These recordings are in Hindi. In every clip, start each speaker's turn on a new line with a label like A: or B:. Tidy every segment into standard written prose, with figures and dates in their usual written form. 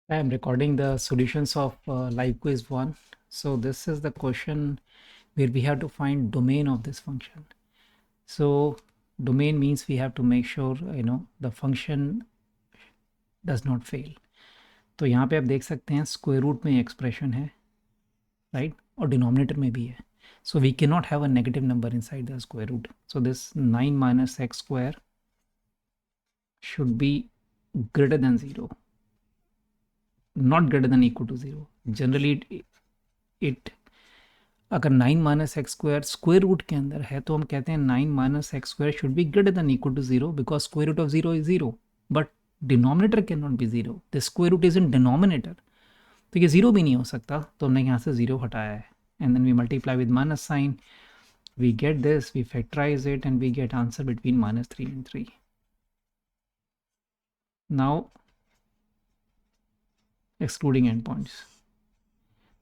A: I am recording the solutions of live quiz 1. So this is the question where we have to find domain of this function. So domain means we have to make sure the function does not fail. तो यहाँ पे आप देख सकते हैं स्क्वायर रूट में एक्सप्रेशन है, राइट, और डिनोमिनेटर में भी है. So we cannot have a negative number inside the square root. So this 9 minus x square should be greater than 0, not greater than equal to 0. Generally it अगर 9 minus x square square root के अंदर है तो हम कहते हैं 9 minus x square should be greater than equal to 0 because square root of 0 is 0. But denominator can not be 0, the square root is in denominator. तो ये 0 भी नहीं हो सकता, तो हमने यहाँ से 0 हटाया है. And then we multiply with minus sign, we get this, we factorise it and we get answer between -3 and 3. Now excluding endpoints.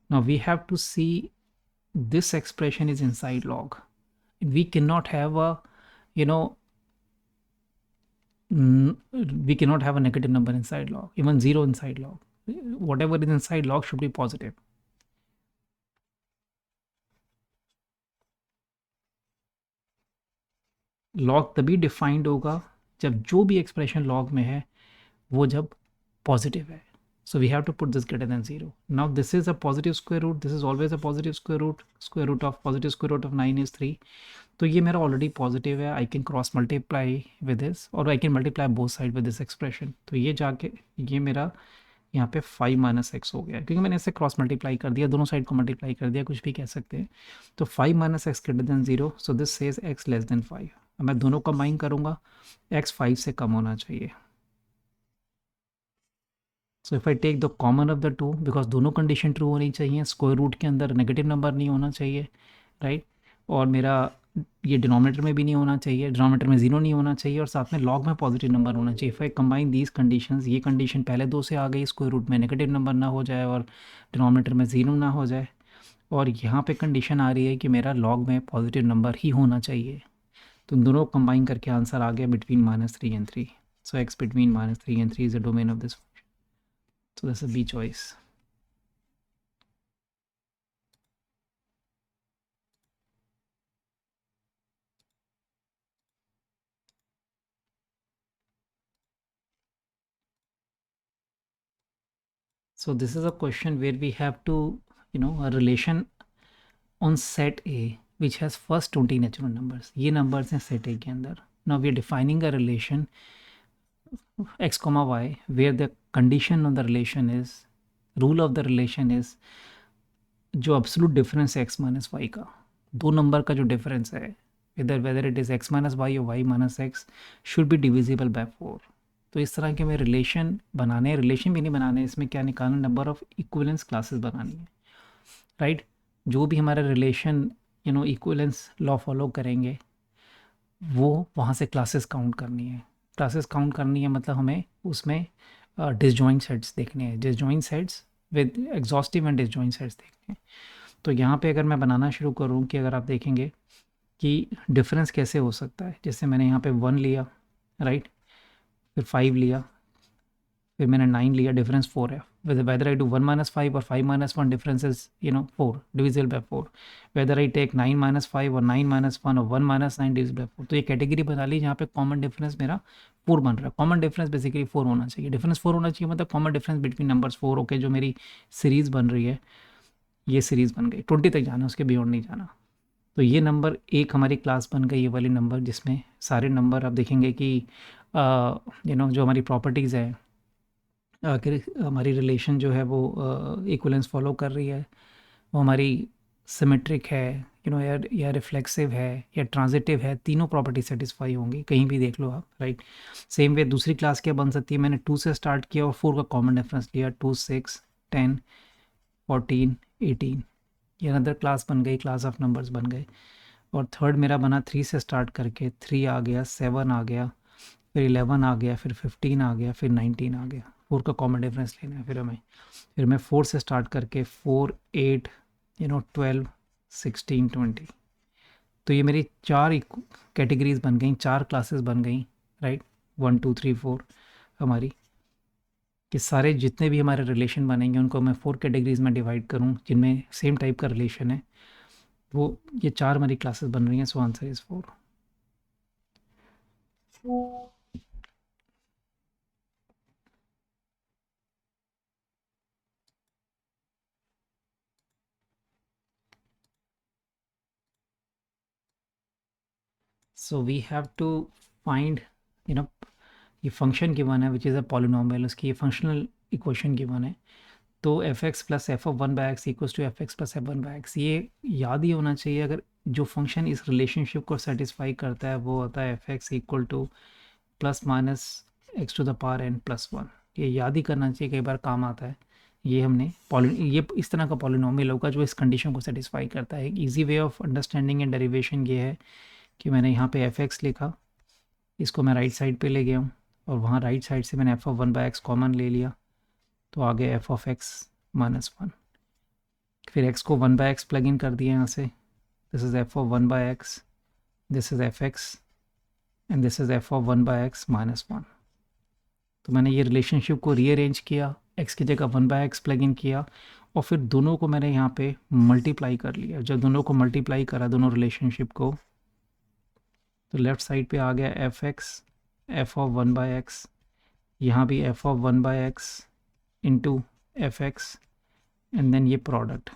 A: Now we have to see this expression is inside log. We cannot have a, you know, we cannot have a negative number inside log, even 0 inside log. Whatever is inside log should be positive. log तभी डिफाइंड होगा जब जो भी एक्सप्रेशन log में है वो जब पॉजिटिव है. So we have to put this greater than 0. Now this is a positive square root. This is always a positive square root. Square root of positive square root of 9 is 3. तो ये मेरा ऑलरेडी पॉजिटिव है. I can cross multiply with this और I can multiply both side with this expression. तो ये जाके ये मेरा यहाँ पे 5 माइनस एक्स हो गया क्योंकि मैंने इसे क्रॉस मल्टीप्लाई कर दिया, दोनों साइड को मल्टीप्लाई कर दिया, कुछ भी कह सकते हैं. तो 5 minus x greater than 0. So this says x less than 5. अब मैं दोनों कंबाइन करूँगा, एक्स 5 से कम होना चाहिए. So if I take the common of the two, because दोनों कंडीशन ट्रू होनी चाहिए, स्क्वायर रूट के अंदर नेगेटिव नंबर नहीं होना चाहिए, राइट. और मेरा ये डिनोमिनेटर में भी नहीं होना चाहिए, डिनोमिनेटर में 0 नहीं होना चाहिए, और साथ में लॉग में पॉजिटिव नंबर होना चाहिए. If I combine these conditions, ये कंडीशन पहले दो से आ गई, स्क्वायर रूट में नेगेटिव नंबर ना हो जाए और डिनोमिनेटर में 0 ना हो जाए, और यहाँ पे कंडीशन आ रही है कि मेरा लॉग में पॉजिटिव नंबर ही होना चाहिए. तो दोनों कंबाइन करके आंसर आ गया between -3 and 3. So x between -3 and 3 is the domain of this. So that's a B choice. So this is a question where we have to, a relation on set A which has first 20 natural numbers. ये numbers हैं set A के अंदर. Now we are defining a relation x comma y where the condition of the relation is, rule of the relation is जो absolute difference है x minus y का, दो नंबर का जो difference है, whether it is x minus y or y minus x should be divisible by 4. तो इस तरह के में रिलेशन बनाने, रिलेशन भी नहीं बनाने, इसमें क्या निकालना, नंबर ऑफ इक्विवेलेंस क्लासेस बनानी है, राइट. जो भी हमारा रिलेशन इक्विवेलेंस लॉ फॉलो करेंगे वो वहाँ से क्लासेस काउंट करनी है. क्लासेस काउंट करनी है मतलब हमें उसमें डिसजॉइंट सेट्स देखने हैं, disjoint sets with exhaustive and disjoint sets देखने हैं. तो यहाँ पे अगर मैं बनाना शुरू करूँ कि अगर आप देखेंगे कि डिफरेंस कैसे हो सकता है, जैसे मैंने यहाँ पे 1 लिया, राइट, फिर 5 लिया, फिर मैंने 9 लिया, डिफरेंस 4 है. whether I do 1 minus 5 or 5 minus 1, difference is 4, divisible by 4. whether I take 9 minus 5 or 9 minus 1 or 1 minus 9, divisible by 4. तो ये कैटेगरी बना ली जहाँ पे कॉमन डिफरेंस मेरा 4 बन रहा है. कॉमन डिफरेंस बेसिकली 4 होना चाहिए, डिफरेंस 4 होना चाहिए, मतलब common difference between numbers 4. Okay, जो मेरी सीरीज़ बन रही है ये सीरीज़ बन गई, 20 तक जाना, उसके बियॉन्ड नहीं जाना. तो ये नंबर एक हमारी क्लास बन गई, ये वाली नंबर जिसमें सारे नंबर आप देखेंगे कि जो हमारी प्रॉपर्टीज़ है, हमारी रिलेशन जो है वो इक्वलेंस फॉलो कर रही है, वो हमारी सिमेट्रिक है, या रिफ्लेक्सिव है या ट्रांजिटिव है, तीनों प्रॉपर्टी सेटिस्फाई होंगी, कहीं भी देख लो आप, राइट. सेम वे दूसरी क्लास क्या बन सकती है, मैंने 2 से स्टार्ट किया और 4 का कॉमन डिफरेंस लिया, 2 6 10 14 18, ये अनदर क्लास बन गई, क्लास ऑफ नंबर्स बन गए. और थर्ड मेरा बना 3 से स्टार्ट करके, 3 आ गया, 7 आ गया, फिर 11 आ गया, फिर 15 आ गया, फिर 19 आ गया. 4 का कॉमन डिफरेंस लेना है फिर हमें. फिर मैं 4 से स्टार्ट करके 4 8 12 16 20. तो ये मेरी 4 कैटेगरीज बन गई, 4 क्लासेस बन गई, राइट. 1 2 3 4 हमारी. कि सारे जितने भी हमारे रिलेशन बनेंगे उनको मैं 4 कैटेगरीज में डिवाइड करूं जिनमें सेम टाइप का रिलेशन है, वो ये 4 हमारी क्लासेस बन रही हैं, so answer is 4। So we have to find, you know, ये फंक्शन गिवन है विच इज़ अ पॉलिनोमियल, उसकी ये फंक्शनल इक्वेशन गिवन है। तो f x plus f of one by x equals to f x plus f one by x, ये याद ही होना चाहिए। अगर जो फंक्शन इस रिलेशनशिप को सेटिस्फाई करता है वो होता है f x equal to plus minus x to the power n plus one. ये याद ही करना चाहिए, कई बार काम आता है। ये हमने ये इस तरह का पॉलिनोमियल होगा जो इस कंडीशन को सेटिस्फाई करता है। एक easy way of understanding and derivation ये है कि मैंने यहाँ पे एफ एक्स लिखा, इसको मैं राइट साइड पे ले गया हूँ और वहाँ राइट साइड से मैंने F of one by x common ले लिया, तो आगे F of x minus one. फिर एक्स को one by x plug in कर दिया यहाँ से, this is F of one by x, this is F x and this is F of one by x minus one. तो मैंने ये रिलेशनशिप को रीअरेंज किया, एक्स की जगह one by x plug in किया और फिर दोनों को मैंने यहाँ पे मल्टीप्लाई कर लिया। जब दोनों को मल्टीप्लाई करा, दोनों रिलेशनशिप को, तो लेफ़्ट साइड पे आ गया f x f of one by x, यहाँ भी f of one by x into f x and then ये product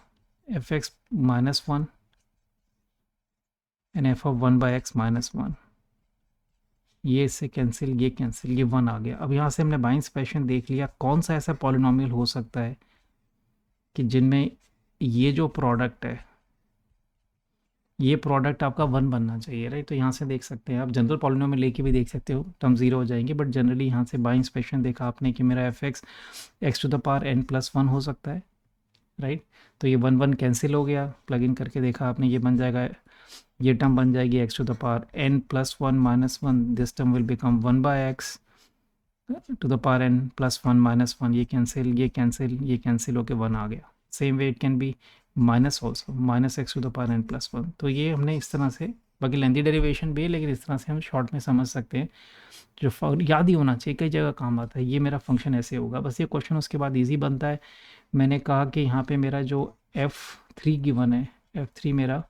A: f x minus one and f of one by x minus one. ये इससे कैंसिल, ये कैंसिल, ये वन आ गया। अब यहाँ से हमने बाइंस पैशन देख लिया कौन सा ऐसा पॉलिनोमियल हो सकता है कि जिनमें ये जो प्रोडक्ट है, ये प्रोडक्ट आपका वन बनना चाहिए, राइट। तो यहाँ से देख सकते हैं आप, जनरल पॉलिनोमियल लेके भी देख सकते हो, टर्म जीरो हो जाएंगे, बट जनरली यहाँ से बाइंस पैशन देखा आपने कि मेरा f x x to the power n plus one हो सकता है, राइट। तो ये वन वन कैंसिल हो गया, प्लग इन करके देखा आपने, ये बन जाएगा, ये टर्म बन जाएगी x to the power n plus one minus one, this term will become one by x to the power n plus one minus one, ये कैंसिल, ये कैंसिल, ये कैंसिल होके वन आ गया। Same way it can be minus also, minus x to the power n plus one. तो ये हमने इस तरह से, बाकी लेंथी डेरिवेशन भी है लेकिन इस तरह से हम शॉर्ट में समझ सकते हैं, जो याद ही होना चाहिए, कई जगह काम आता है। ये मेरा फंक्शन ऐसे होगा, बस ये क्वेश्चन उसके बाद ईजी बनता है। मैंने कहा कि यहाँ पे मेरा जो f3 गिवन है, f3 मेरा,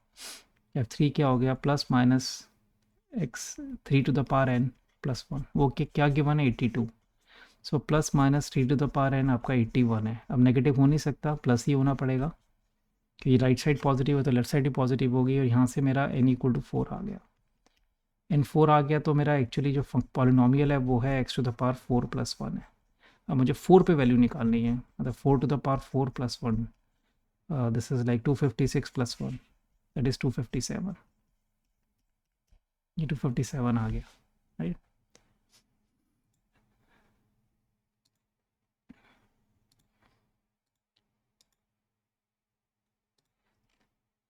A: f3 क्या हो गया, plus minus x three to the power n plus one, वो क्या गिवन है, 82। So plus minus three to the power n आपका 81 है। अब नेगेटिव हो नहीं सकता, प्लस ही होना पड़ेगा कि राइट साइड पॉजिटिव है तो लेफ्ट साइड ही पॉजिटिव होगी, और यहाँ से मेरा n इक्वल टू 4 आ गया। n 4 आ गया तो मेरा एक्चुअली जो पॉलिनोमियल है वो है x to the power 4 plus one है। अब मुझे 4 पे वैल्यू निकालनी है, मतलब 4 to the power 4 plus one, this is like 256 plus one, that is 257। ये 257 आ गया, right.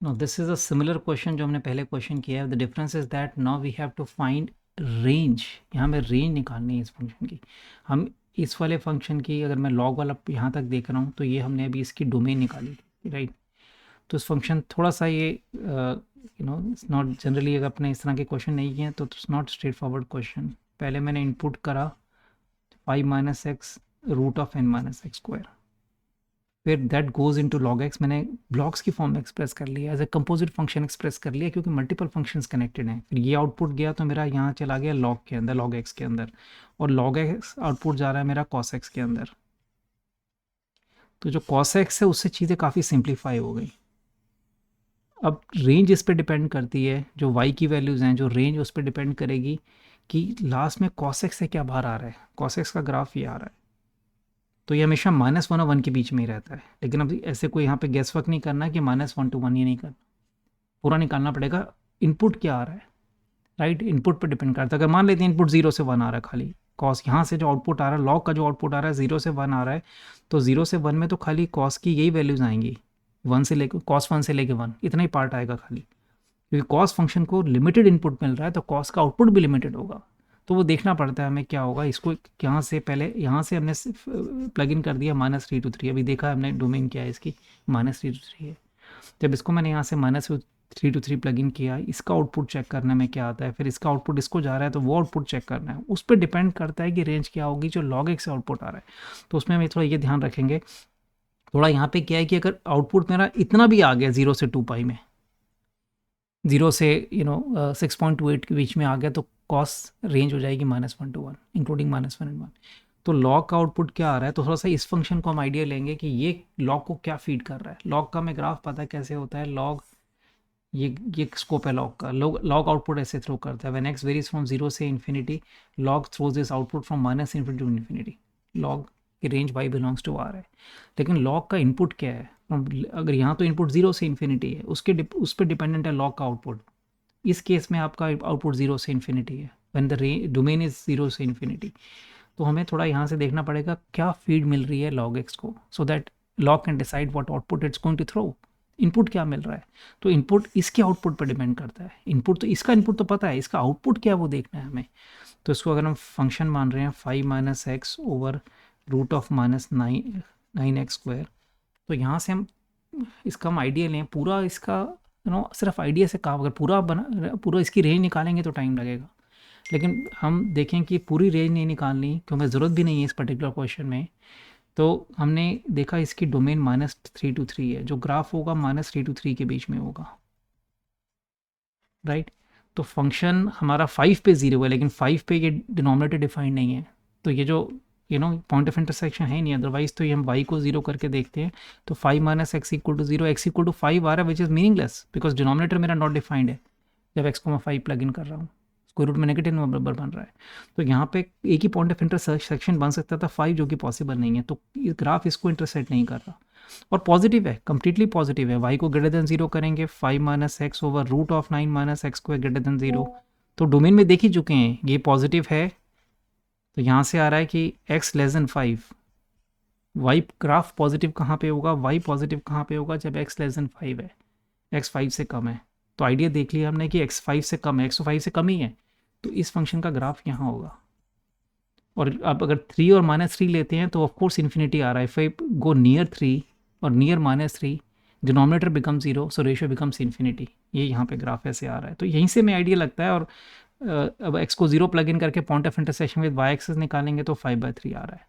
A: No this is a similar question जो हमने पहले क्वेश्चन किया है। The difference is that now we have to find range. यहाँ में रेंज निकालनी है इस फंक्शन की। हम इस वाले फंक्शन की, अगर मैं लॉग वाला यहाँ तक देख रहा हूँ तो ये हमने अभी इसकी डोमेन निकाली थी, राइट। तो इस फंक्शन थोड़ा सा ये इट्स नॉट जनरली, अगर अपने इस तरह के क्वेश्चन नहीं किए तो it's not straightforward question. पहले मैंने इनपुट करा 5 minus x root of n minus x square, फिर that goes into log x. मैंने ब्लॉक्स की फॉर्म में एक्सप्रेस कर लिया, as a composite function express कर लिया क्योंकि मल्टीपल फंक्शंस कनेक्टेड हैं। फिर ये आउटपुट गया तो मेरा यहाँ चला गया लॉग के अंदर, लॉग एक्स के अंदर, और लॉग एक्स आउटपुट जा रहा है मेरा कॉस एक्स के अंदर। तो जो कॉस एक्स है उससे चीज़ें काफ़ी सिंप्लीफाई हो गई। अब रेंज इस पर डिपेंड करती है, जो y की वैल्यूज़ हैं, जो रेंज उस पर डिपेंड करेगी कि लास्ट में cos x से क्या बाहर आ रहा है। cos x का ग्राफ ये आ रहा है, तो ये हमेशा -1 और 1 के बीच में ही रहता है। लेकिन अब ऐसे कोई यहाँ पे गैस वर्क नहीं करना कि -1 to 1, ये नहीं करना, पूरा निकालना पड़ेगा इनपुट क्या आ रहा है, राइट। इनपुट पर डिपेंड करता है। अगर मान लेते हैं इनपुट 0 से 1 आ रहा है खाली, कॉस यहाँ से जो आउटपुट आ रहा है, लॉग का जो आउटपुट आ रहा है 0 से 1 आ रहा है, तो 0 से 1 में तो खाली कॉस की यही वैल्यूज़ आएंगी, 1 से लेकर कॉस 1 से लेकर 1, इतना ही पार्ट आएगा खाली, क्योंकि कॉस फंक्शन को लिमिटेड इनपुट मिल रहा है तो कॉस का आउटपुट भी लिमिटेड होगा। तो वो देखना पड़ता है हमें क्या होगा। इसको यहाँ से पहले, यहाँ से हमने प्लग इन कर दिया -3 to 3, अभी देखा हमने डोमेन क्या है इसकी, -3 to 3 है। जब इसको मैंने यहाँ से 3 to 3 प्लग इन किया, इसका आउटपुट चेक करना में क्या आता है, फिर इसका आउटपुट इसको जा रहा है तो वो आउटपुट चेक करना है, उस पर डिपेंड करता है कि रेंज क्या होगी जो log x से आउटपुट आ रहा है। तो उसमें हम थोड़ा ये ध्यान रखेंगे। थोड़ा यहाँ पे क्या है कि अगर आउटपुट मेरा इतना भी आ गया 0 से 2 पाई में, 0 से 6.28 के बीच में आ गया, तो कॉस रेंज हो जाएगी -1 to 1 इंक्लूडिंग -1 and 1। तो लॉग का आउटपुट क्या आ रहा है, तो थोड़ा सा इस फंक्शन को हम आइडिया लेंगे कि ये लॉग को क्या फीड कर रहा है। लॉग का हमें ग्राफ पता है कैसे होता है। लॉग ये स्कोप है लॉग का। लॉग आउटपुट ऐसे थ्रो करता है, व्हेन एक्स वेरीज फ्रॉम 0 से infinity, log throws this output from -∞ to infinity. Log की range y belongs to r है। लेकिन लॉग का इनपुट क्या है, अगर यहाँ तो इनपुट 0 से इन्फिनिटी है, उस पर डिपेंडेंट है लॉग का आउटपुट। इस केस में आपका आउटपुट 0 से इन्फिनिटी है, व्हेन द डोमेन इज 0 से इन्फिनिटी। तो हमें थोड़ा यहाँ से देखना पड़ेगा क्या फीड मिल रही है log x को, so that log can decide what output it's going to throw. Input क्या मिल रहा है, तो इनपुट इसके आउटपुट पर डिपेंड करता है। इनपुट तो इसका इनपुट तो पता है, इसका आउटपुट क्या है वो देखना है हमें। तो इसको अगर हम फंक्शन मान रहे हैं 5 - x over root of -9x², तो यहाँ से हम इसका हम आइडिया लें, पूरा इसका सिर्फ आइडिया से काम, अगर पूरा इसकी रेंज निकालेंगे तो टाइम लगेगा। लेकिन हम देखें कि पूरी रेंज नहीं निकालनी, क्योंकि ज़रूरत भी नहीं है इस पर्टिकुलर क्वेश्चन में। तो हमने देखा इसकी डोमेन -3 to 3 है, जो ग्राफ होगा -3 to 3 के बीच में होगा, राइट। तो फंक्शन हमारा 5 पे 0 है, लेकिन 5 पे ये डिनोमिनेटर डिफाइंड नहीं है, तो ये जो पॉइंट ऑफ इंटरसेक्शन है नहीं, अदरवाइज तो ये हम y को 0 करके देखते हैं। तो 5 - x = 0, x = 5 आ रहा है, which is meaningless because denominator मेरा नॉट डिफाइंड है जब x को मैं 5 प्लग इन कर रहा हूँ। स्क्वायर रूट में नेगेटिव नंबर बन रहा है, तो यहाँ पे एक ही पॉइंट ऑफ इंटरसेक्शन बन सकता था 5, जो कि पॉसिबल नहीं है। तो ग्राफ इसको इंटरसेक्ट नहीं कर रहा और पॉजिटिव है, कंप्लीटली पॉजिटिव है। y को ग्रेटर देन 0 करेंगे, 5 - x over root of 9 - x² greater than 0। तो डोमेन में देख ही चुके हैं ये पॉजिटिव है, तो यहाँ से आ रहा है कि x < 5। y ग्राफ पॉजिटिव कहाँ पे होगा, y पॉजिटिव कहाँ पे होगा, जब x < 5 है, x 5 से कम है। तो आइडिया देख लिया हमने कि x 5 से कम है, x तो 5 से कम ही है, तो इस फंक्शन का ग्राफ यहाँ होगा। और अब अगर 3 और -3 लेते हैं तो ऑफकोर्स इन्फिनिटी आ रहा है। इफ गो नियर 3 और near -3, denominator become 0, so ratio becomes infinity. ये यहाँ पे ग्राफ ऐसे आ रहा है, तो यहीं से मैं आइडिया लगता है। और अब x को 0 प्लग इन करके point of intersection with y axis निकालेंगे तो 5/3 आ रहा है।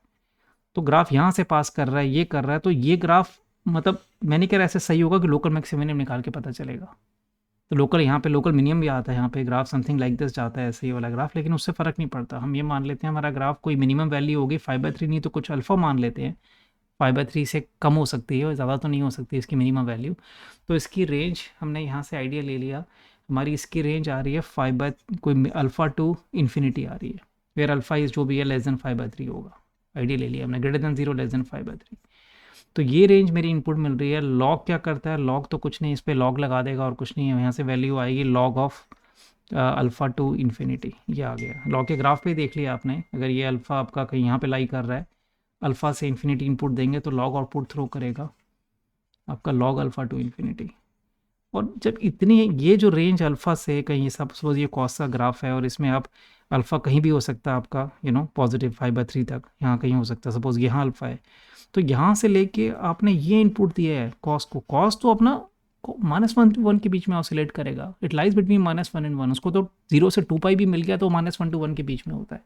A: तो ग्राफ यहाँ से पास कर रहा है, ये कर रहा है, तो ये ग्राफ मतलब मैं नहीं कह रहा ऐसे सही होगा कि लोकल मैक्सिमम निकाल के पता चलेगा। तो लोकल यहाँ पे लोकल मिनिमम भी आता है, यहाँ पे ग्राफ समथिंग लाइक दिस जाता है, ऐसे ही वाला ग्राफ, लेकिन उससे फ़र्क नहीं पड़ता। हम ये मान लेते हैं हमारा ग्राफ कोई मिनिमम वैल्यू होगी 5/3, नहीं तो कुछ अल्फ़ा मान लेते हैं 5/3 से कम हो सकती है, ज़्यादा तो नहीं हो सकती इसकी मिनिमम वैल्यू। तो इसकी रेंज हमने यहाँ से आइडिया ले लिया, हमारी इसकी रेंज आ रही है 5 कोई अल्फ़ा टू इन्फिनिटी आ रही है, वेयर अल्फ़ा इज जो भी है <5/3 होगा। आइडिया ले लिया हमने, ग्रेटर देन 0 <5/3। तो ये रेंज मेरी इनपुट मिल रही है। लॉग क्या करता है, लॉग तो कुछ नहीं, इस पर लॉग लगा देगा और कुछ नहीं है, यहाँ से वैल्यू आएगी log of alpha two infinity. ये आ गया लॉग के ग्राफ पे देख लिया आपने। अगर ये अल्फ़ा आपका कहीं यहाँ पे लाई कर रहा है, अल्फ़ा से इन्फिनिटी इनपुट देंगे तो लॉग आउटपुट थ्रो करेगा आपका लॉग अल्फ़ा टू इन्फिनिटी। और जब इतनी ये जो रेंज अल्फ़ा से कहीं, सपोज ये कॉस का ग्राफ है और इसमें आप अल्फ़ा कहीं भी हो सकता है आपका पॉजिटिव 5/3 तक, यहाँ कहीं हो सकता है, सपोज यहाँ अल्फ़ा है, तो यहाँ से लेके आपने ये इनपुट दिया है कॉस को, कॉस तो अपना -1 के बीच में ऑसिलेट करेगा, इट लाइज बिटवीन -1 and 1। उसको तो 0 से 2 पाई भी मिल गया तो -1 to 1 के बीच में होता है।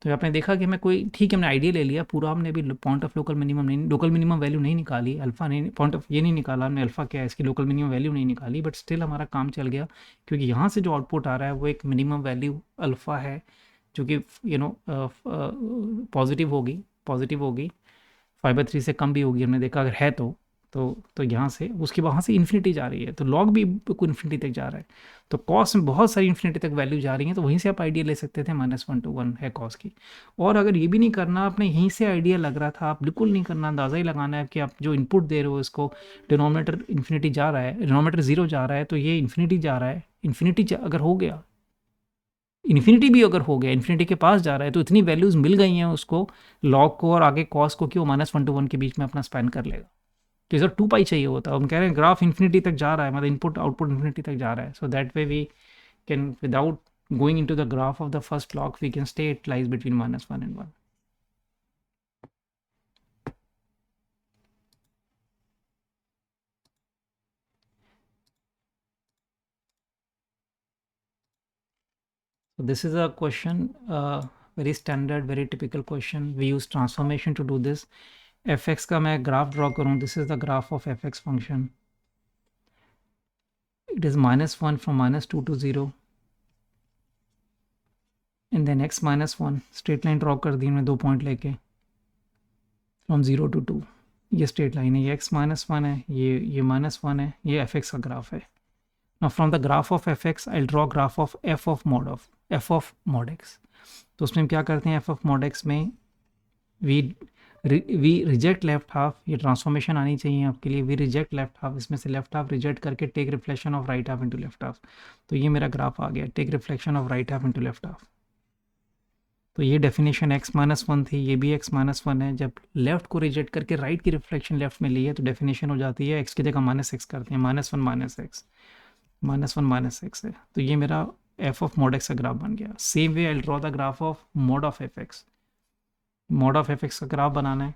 A: तो आपने देखा कि हमें कोई ठीक है, हमने आइडिया ले लिया पूरा, हमने अभी point of local minimum value नहीं निकाली, अल्फा नहीं, पॉइंट ऑफ ये नहीं निकाला हमने अल्फा क्या है, इसकी लोकल मिनिमम वैल्यू नहीं निकाली, बट स्टिल हमारा काम चल गया, क्योंकि यहाँ से जो आउटपुट आ रहा है वो एक मिनिमम वैल्यू अल्फा है, जो कि पॉजिटिव होगी 5/3 से कम भी होगी, हमने देखा अगर है तो यहाँ से उसकी वहाँ से इन्फिनिटी जा रही है, तो लॉग भी इन्फिनिटी तक जा रहा है, तो कॉस में बहुत सारी इन्फिनिटी तक वैल्यू जा रही है, तो वहीं से आप आइडिया ले सकते थे -1 to 1 है कॉस की। और अगर ये भी नहीं करना, आपने यहीं से आइडिया लग रहा था, आप बिल्कुल नहीं करना, अंदाज़ा ही लगाना है कि आप जो इनपुट दे रहे हो इसको, डिनोमिनेटर इन्फिनिटी जा रहा है, डिनोमिनेटर 0 जा रहा है, तो ये इन्फिनिटी जा रहा है, इन्फिनिटी अगर हो गया, इन्फिनिटी भी अगर हो गया, इन्फिनिटी के पास जा रहा है, तो इतनी वैल्यूज़ मिल गई हैं उसको लॉग को और आगे कॉस को कि वो -1 to 1 के बीच में अपना स्पेन कर लेगा। तो सर 2 पाई चाहिए होता है, हम कह रहे हैं ग्राफ इन्फिनिटी तक जा रहा है, मतलब इनपुट आउटपुट इन्फिनिटी तक जा रहा है, so that way we can without going into the graph of the first block we can stay it lies between -1 and 1। So this is a question, very standard, very typical question. We use transformation to do this. fx का मैं ग्राफ ड्रॉ करूँ, this is the graph of fx function. It is -1 from -2 to 0. And then x -1 straight line draw कर दी मैं 2 पॉइंट लेके फ्रॉम 0 to 2. ये स्ट्रेट लाइन है, ये x -1 है, ये -1 है, ये fx का ग्राफ है. Now from the graph of fx I'll draw graph of f of mod x. तो उसमें हम क्या करते हैं, f of mod x में we रिजेक्ट लेफ्ट हाफ, ये ट्रांसफॉर्मेशन आनी चाहिए आपके लिए. वी रिजेक्ट लेफ्ट हाफ, इसमें से लेफ्ट हाफ रिजेक्ट करके take reflection of right half into left half. तो ये मेरा ग्राफ आ गया, take reflection of right half into left half. तो ये डेफिनेशन x -1 थी, ये भी x -1 है. जब लेफ्ट को रिजेक्ट करके राइट की रिफ्लेक्शन लेफ्ट में ली है तो डेफिनेशन हो जाती है x की जगह -x करते हैं, -1 -x है. तो ये मेरा f ऑफ mod x का ग्राफ बन गया. Same way I draw the graph of mod of fx. mod of fx का ग्राफ बनाना है.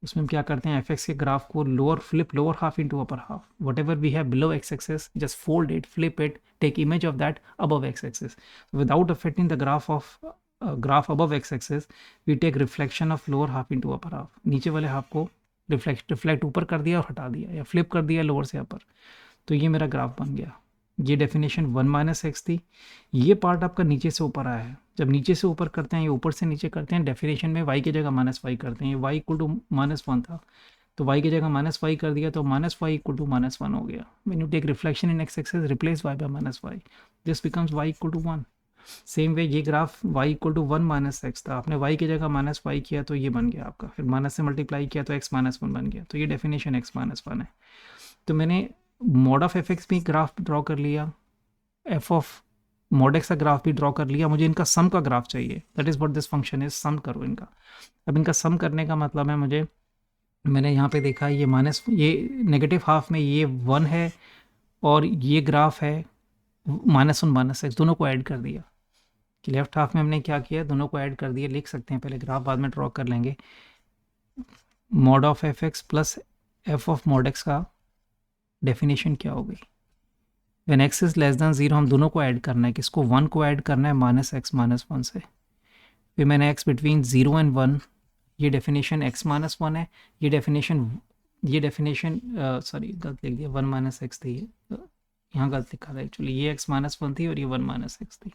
A: उसमें हम क्या करते हैं, fx के ग्राफ को lower half into upper half. Whatever we have below x axis just fold it, flip it, take image of that above x axis. Without affecting the graph above x axis we take reflection of lower half into upper half. नीचे वाले हाफ को रिफ्लेक्ट ऊपर कर दिया और हटा दिया, या फ्लिप कर दिया लोअर से अपर. तो ये मेरा ग्राफ बन गया. ये डेफिनेशन 1 - x थी. ये पार्ट आपका नीचे से ऊपर आया है. जब नीचे से ऊपर करते हैं, ये ऊपर से नीचे करते हैं, डेफिनेशन में y की जगह -y करते हैं. ये y इक्वल टू -1 था, तो y की जगह -y कर दिया, तो -y इक्वल टू -1 हो गया. When you take reflection in x axis, replace y by -y, this becomes y equal to 1. Same way ये graph y equal to 1 - x था, आपने y की जगह -y किया तो ये बन गया आपका, फिर माइनस से मल्टीप्लाई किया तो x -1 बन गया. तो ये डेफिनेशन x -1 है. तो मैंने mod ऑफ fx भी ग्राफ ड्रॉ कर लिया, f ऑफ mod x का ग्राफ भी ड्रॉ कर लिया. मुझे इनका सम का ग्राफ चाहिए, that is what this function is. Sum करो इनका. अब इनका सम करने का मतलब है, मैंने यहाँ पे देखा ये ये नेगेटिव हाफ में ये 1 है और ये ग्राफ है -1 - x, दोनों को ऐड कर दिया. कि लेफ्ट हाफ में हमने क्या किया, दोनों को ऐड कर दिया. लिख सकते हैं, पहले ग्राफ बाद में ड्रॉ कर लेंगे. mod of fx plus f of mod x का डेफिनेशन क्या हो गई. When x is less than 0 हम दोनों को ऐड करना है. किसको, 1 को ऐड करना है -x -1 से. फिर मैंने x बिटवीन 0 एंड 1, ये डेफिनेशन x -1 है. ये डेफिनेशन सॉरी गलत लिख दिया, 1 - x थी, यहाँ गलत लिखा था एक्चुअली. ये x -1 थी और ये 1 - x थी,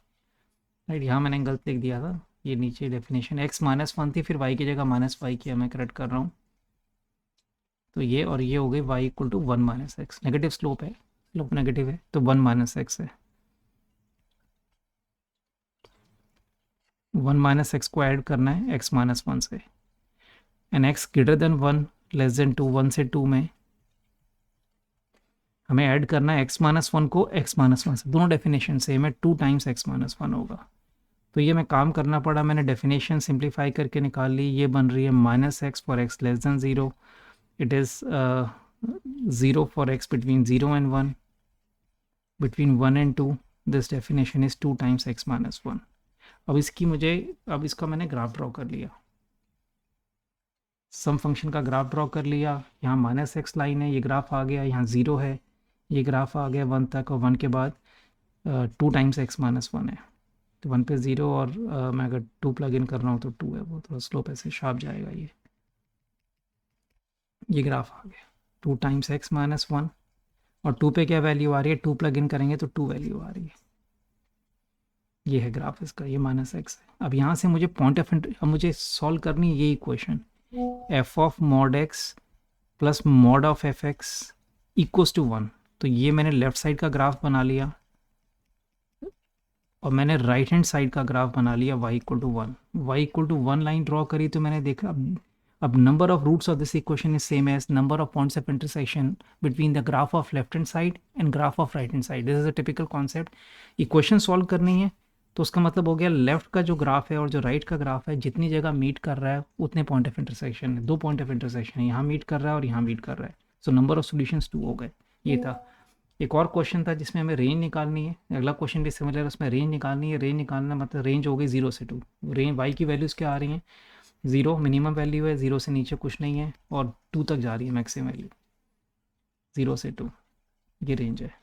A: राइट. यहाँ मैंने गलत लिख दिया था. ये नीचे डेफिनेशन x -1 थी, फिर y की जगह -y किया, मैं करेक्ट कर रहा हूँ. तो ये और ये हो गई y equal to 1 - x. Negative slope है, स्लोप नेगेटिव है, तो 1 - x है. 1 - x को ऐड करना है x -1 से. And x greater than 1 less than 2, 1 से 2 में हमें ऐड करना है x -1 को x -1 से. दोनों डेफिनेशन सेम है, 2 टाइम्स x -1 होगा. तो ये मैं काम करना पड़ा, मैंने डेफिनेशन सिंप्लीफाई करके निकाल ली. ये बन रही है -x for x less than 0. It is 0 for x between 0 and 1. Between 1 and 2 this definition is 2 times x -1. अब इसका मैंने ग्राफ ड्रॉ कर लिया. सम फंक्शन का ग्राफ ड्रॉ कर लिया. यहाँ -x लाइन है, ये ग्राफ आ गया. यहाँ 0 है, ये ग्राफ आ गया 1 तक, और 1 के बाद 2 टाइम्स x -1 है. तो 1 पे 0 और मैं अगर 2 प्लग इन कर रहा हूँ तो 2 है. वो थोड़ा स्लोप ऐसे शार्प जाएगा. ये ग्राफ आ गया 2 टाइम्स x -1, और 2 पे क्या वैल्यू आ रही है, 2 प्लग इन करेंगे तो 2 वैल्यू आ रही है. ये है ग्राफ इसका, ये -x है. अब यहाँ से मुझे पॉइंट ऑफ अब मुझे सॉल्व करनी है ये equation, f of mod x plus mod of fx equals to 1. तो ये मैंने लेफ्ट साइड का ग्राफ बना लिया और मैंने राइट हैंड साइड का ग्राफ बना लिया y equal to 1. y equal to 1 line draw करी तो मैंने देखा अब number of roots of this equation is same as number of points of intersection between the graph of left hand side and graph of right hand side. This is a typical concept. Equation solve करनी है तो उसका मतलब हो गया लेफ्ट का जो ग्राफ है और जो राइट का ग्राफ है, जितनी जगह मीट कर रहा है उतने पॉइंट ऑफ इंटरसेक्शन है. 2 पॉइंट ऑफ इंटरसेक्शन है, यहाँ मीट कर रहा है और यहाँ मीट कर रहा है. सो नंबर ऑफ सॉल्यूशंस 2 हो गए. ये था. एक और क्वेश्चन था जिसमें हमें रेंज निकालनी है. अगला क्वेश्चन भी सिमिलर, उसमें रेंज निकालनी है. रेंज निकालना मतलब रेंज हो गई 0 से 2. रेंज y की वैल्यूज़ क्या आ रही हैं, 0 मिनिमम वैल्यू है, 0 से नीचे कुछ नहीं है, और 2 तक जा रही है मैक्सिमम वैल्यू, 0 से 2. ये रेंज है.